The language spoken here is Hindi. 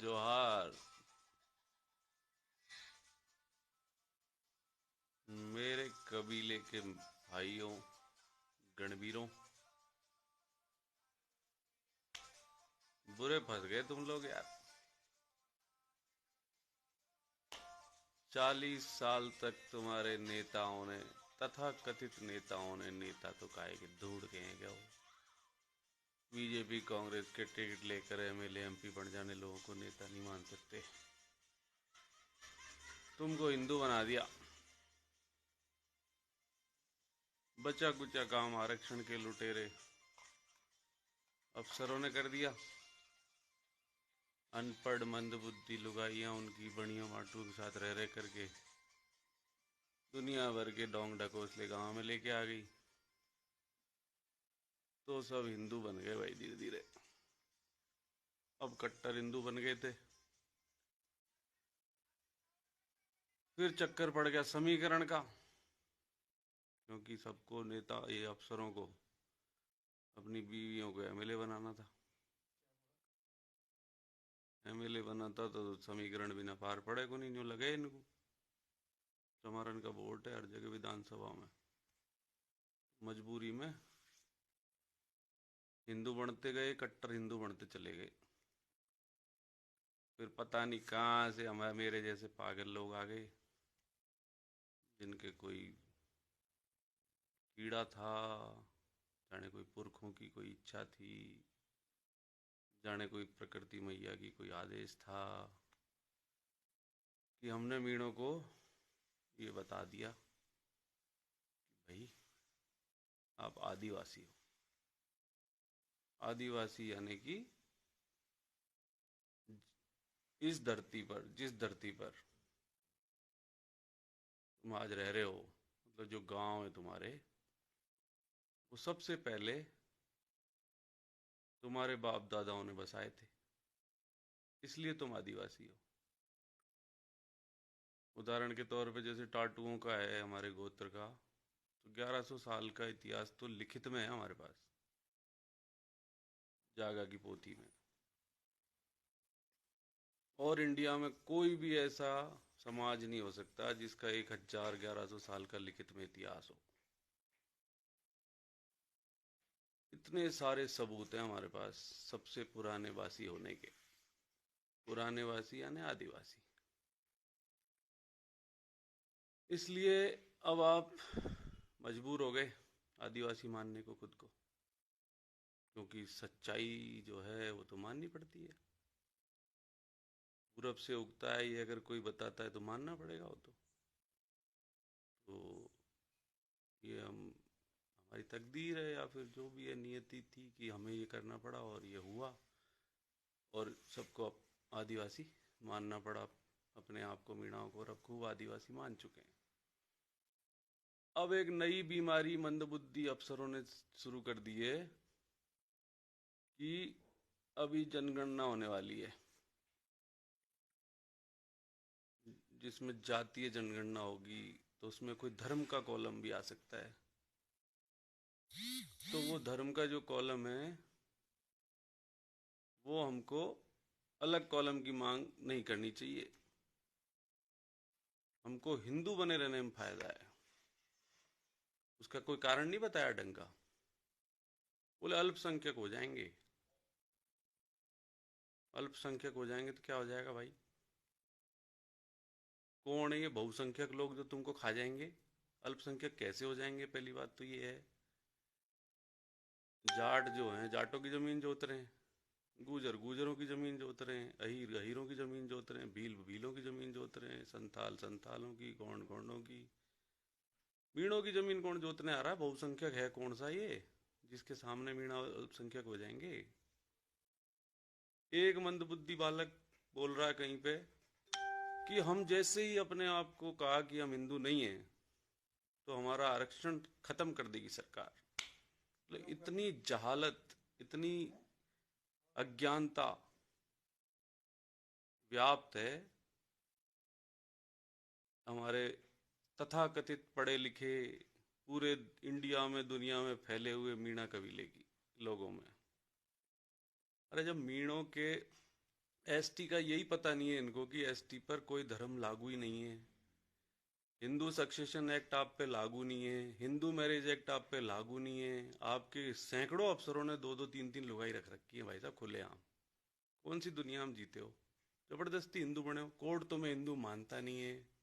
जोहार। मेरे कबीले के भाइयों, गणवीरों, बुरे फंस गए तुम लोग यार। 40 साल तक तुम्हारे नेताओं ने, तथा कथित नेताओं ने, नेता तो काहे के ढूंढ गए हैं क्या वो, बीजेपी कांग्रेस के टिकट लेकर एमएलए एमपी बन जाने लोगों को नेता नहीं मान सकते। तुमको हिंदू बना दिया। बचा कुचा काम आरक्षण के लुटेरे अफसरों ने कर दिया। अनपढ़ मंदबुद्धि लुगाइयां उनकी बढ़िया माटू के साथ रह रह करके दुनिया भर के डोंग ढकोसले गांव में लेके आ गई। तो सब हिंदू बन गए भाई धीरे धीरे। अब कट्टर हिंदू बन गए थे, फिर चक्कर पड़ गया समीकरण का, क्योंकि सबको नेता ये अफसरों को अपनी बीवियों को एमएलए बनाना था। एमएलए बनाता तो समीकरण बिना पार पड़े को नहीं, जो लगे इनको। चमारन का वोट है हर जगह विधानसभा में। मजबूरी में हिंदू बनते गए, कट्टर हिंदू बनते चले गए। फिर पता नहीं कहाँ से हमारे मेरे जैसे पागल लोग आ गए, जिनके कोई कीड़ा था, जाने कोई पुरखों की कोई इच्छा थी, जाने कोई प्रकृति मैया की कोई आदेश था, कि हमने मीणों को ये बता दिया कि भाई आप आदिवासी हो। आदिवासी यानी कि इस धरती पर, जिस धरती पर तुम आज रह रहे हो, मतलब जो गांव है तुम्हारे, वो सबसे पहले तुम्हारे बाप दादाओं ने बसाए थे, इसलिए तुम आदिवासी हो। उदाहरण के तौर पे जैसे टाटुओं का है हमारे गोत्र का, तो 1100 साल का इतिहास तो लिखित में है हमारे पास, जागा की पोथी में। और इंडिया में कोई भी ऐसा समाज नहीं हो सकता जिसका 1100 साल का लिखित में इतिहास हो। इतने सारे सबूत हैं हमारे पास सबसे पुराने वासी होने के। पुराने वासी यानी आदिवासी। इसलिए अब आप मजबूर हो गए आदिवासी मानने को खुद को, क्योंकि सच्चाई जो है वो तो माननी पड़ती है। पूरब से उगता है ये अगर कोई बताता है तो मानना पड़ेगा वो तो ये हमारी तकदीर है, या फिर जो भी है नियति थी कि हमें ये करना पड़ा और ये हुआ, और सबको आदिवासी मानना पड़ा। अपने आप को, मीणाओं को, और अब खूब आदिवासी मान चुके हैं। अब एक नई बीमारी मंदबुद्धि अफसरों ने शुरू कर दी है कि अभी जनगणना होने वाली है, जिसमें जातीय जनगणना होगी, तो उसमें कोई धर्म का कॉलम भी आ सकता है। तो वो धर्म का जो कॉलम है वो हमको अलग कॉलम की मांग नहीं करनी चाहिए। हमको हिंदू बने रहने में फायदा है। उसका कोई कारण नहीं बताया ढंग का। बोले अल्पसंख्यक हो जाएंगे। अल्पसंख्यक हो जाएंगे तो क्या हो जाएगा भाई? कौन है ये बहुसंख्यक लोग जो तुमको खा जाएंगे? अल्पसंख्यक कैसे हो जाएंगे? पहली बात तो ये है, जाट जो हैं जाटों की जमीन जोत रहे हैं, गुजर गुजरों की जमीन जोत रहे हैं, अहीर अहीरों की जमीन जोत रहे हैं, भील भीलों की जमीन जोत रहे हैं, संथाल संथालों की, गौंड गौंडों की। मीणों की जमीन कौन जोतने आ रहा है? बहुसंख्यक है कौन सा ये जिसके सामने मीणा अल्पसंख्यक हो जाएंगे? एक मंदबुद्धि बालक बोल रहा है कहीं पे कि हम जैसे ही अपने आप को कहा कि हम हिंदू नहीं हैं तो हमारा आरक्षण खत्म कर देगी सरकार। मतलब इतनी जहालत, इतनी अज्ञानता व्याप्त है हमारे तथाकथित पढ़े लिखे पूरे इंडिया में, दुनिया में फैले हुए मीणा कबीले की लोगों में। अरे जब मीणों के एसटी का यही पता नहीं है इनको कि एसटी पर कोई धर्म लागू ही नहीं है। हिंदू सक्सेशन एक्ट आप पे लागू नहीं है, हिंदू मैरिज एक्ट आप पे लागू नहीं है। आपके सैकड़ों अफसरों ने दो दो तीन तीन लुगाई रख रखी है भाई साहब खुलेआम। कौन सी दुनिया में जीते हो? जबरदस्ती हिंदू बने हो, कोर्ट तुम्हें हिंदू मानता नहीं है।